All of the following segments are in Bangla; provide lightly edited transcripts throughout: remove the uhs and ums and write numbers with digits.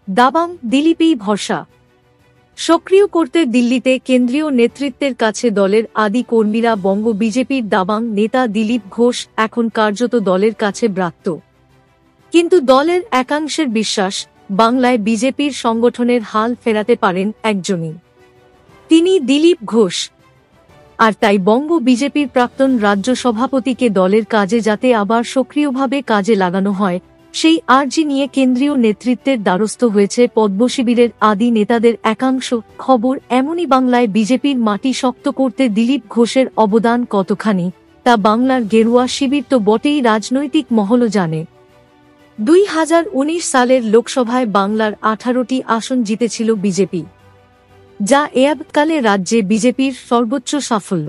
দাবাং দিলীপই ভরসা সক্রিয় করতে দিল্লিতে কেন্দ্রীয় নেতৃত্বের কাছে দলের আদি কর্মীরা। বঙ্গ বিজেপির দাবাং নেতা দিলীপ ঘোষ এখন কার্যত দলের কাছে ব্রাত্য, কিন্তু দলের একাংশের বিশ্বাস বাংলায় বিজেপির সংগঠনের হাল ফেরাতে পারেন একজনই, তিনি দিলীপ ঘোষ। আর তাই বঙ্গ বিজেপির প্রাক্তন রাজ্য সভাপতিকে দলের কাজে যাতে আবার সক্রিয়ভাবে কাজে লাগানো হয়, সেই আর্জি নিয়ে কেন্দ্রীয় নেতৃত্বের দ্বারস্থ হয়েছে পদ্মশিবিরের আদি নেতাদের একাংশ। খবর এমনই, বাংলায় বিজেপির মাটি শক্ত করতে দিলীপ ঘোষের অবদান কতখানি তা বাংলার গেরুয়া শিবির তো বটেই, রাজনৈতিক মহলও জানে। 2019 সালের লোকসভায় বাংলার 18টি আসন জিতেছিল বিজেপি, যা এয়াবৎকালে রাজ্যে বিজেপির সর্বোচ্চ সাফল্য।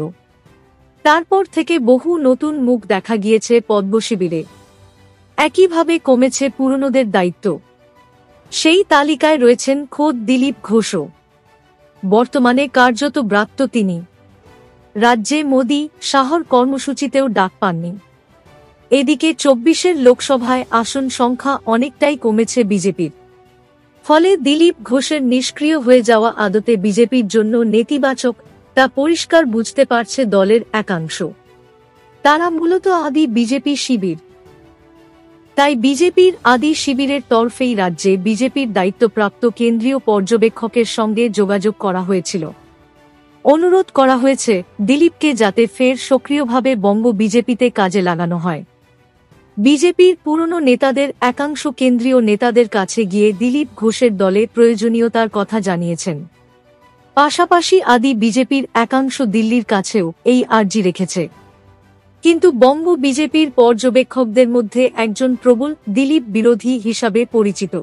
তারপর থেকে বহু নতুন মুখ দেখা গিয়েছে পদ্মশিবিরে, একইভাবে কমেছে পুরনোদের দায়িত্ব। সেই তালিকায় রয়েছেন খোদ দিলীপ ঘোষও। বর্তমানে কার্যত ব্রাত্য তিনি। রাজ্যে মোদি শাহর কর্মসূচিতেও ডাক পাননি। এদিকে 24 লোকসভায় আসন সংখ্যা অনেকটাই কমেছে বিজেপির। ফলে দিলীপ ঘোষের নিষ্ক্রিয় হয়ে যাওয়া আদতে বিজেপির জন্য নেতিবাচক, তা পরিষ্কার বুঝতে পারছে দলের একাংশ। তারা মূলত আদি বিজেপি শিবির। তাই বিজেপির আদি শিবিরের তরফেই রাজ্যে বিজেপির দায়িত্বপ্রাপ্ত কেন্দ্রীয় পর্যবেক্ষকের সঙ্গে যোগাযোগ করা হয়েছিল। অনুরোধ করা হয়েছে দিলীপকে যাতে ফের সক্রিয়ভাবে বঙ্গ বিজেপিতে কাজে লাগানো হয়। বিজেপির পুরনো নেতাদের একাংশ কেন্দ্রীয় নেতাদের কাছে গিয়ে দিলীপ ঘোষের দলে প্রয়োজনীয়তার কথা জানিয়েছেন। পাশাপাশি আদি বিজেপির একাংশ দিল্লির কাছেও এই আর্জি রেখেছে। কিন্তু বঙ্গ বিজেপির পর্যবেক্ষকদের মধ্যে একজন প্রবল দিলীপ বিরোধী হিসাবে পরিচিত।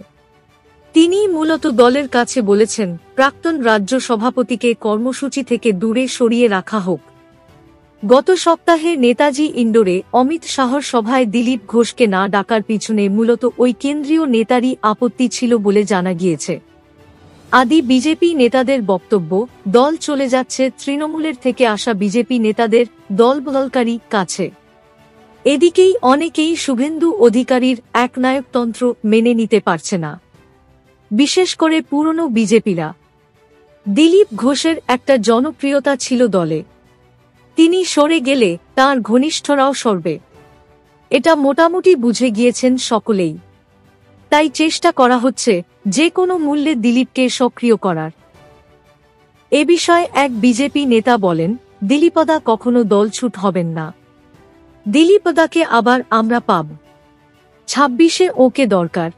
তিনি মূলত দলের কাছে বলেছেন, প্রাক্তন রাজ্য সভাপতিকে কর্মসূচি থেকে দূরে সরিয়ে রাখা হোক। গত সপ্তাহে নেতাজি ইন্ডোরে অমিত শাহর সভায় দিলীপ ঘোষকে না ডাকার পিছনে মূলত ওই কেন্দ্রীয় নেতারই আপত্তি ছিল বলে জানা গিয়েছে। আদি বিজেপি নেতাদের বক্তব্য, দল চলে যাচ্ছে তৃণমূলের থেকে আসা বিজেপি নেতাদের দলবদলকারী কাছে। এদিকেই অনেকেই শুভেন্দু অধিকারীর একনায়কতন্ত্র মেনে নিতে পারছে না, বিশেষ করে পুরনো বিজেপিরা। দিলীপ ঘোষের একটা জনপ্রিয়তা ছিল দলে, তিনি সরে গেলে তাঁর ঘনিষ্ঠরাও সরবে, এটা মোটামুটি বুঝে গিয়েছেন সকলেই। তাই চেষ্টা করা হচ্ছে যে কোনো মূল্যে দিলীপকে সক্রিয় করার। এ বিষয়ে এক বিজেপি নেতা বলেন, দিলীপদা কখনো দলছুট হবেন না। দিলীপদাকে আবার আমরা পাব। 26-এ ওকে দরকার।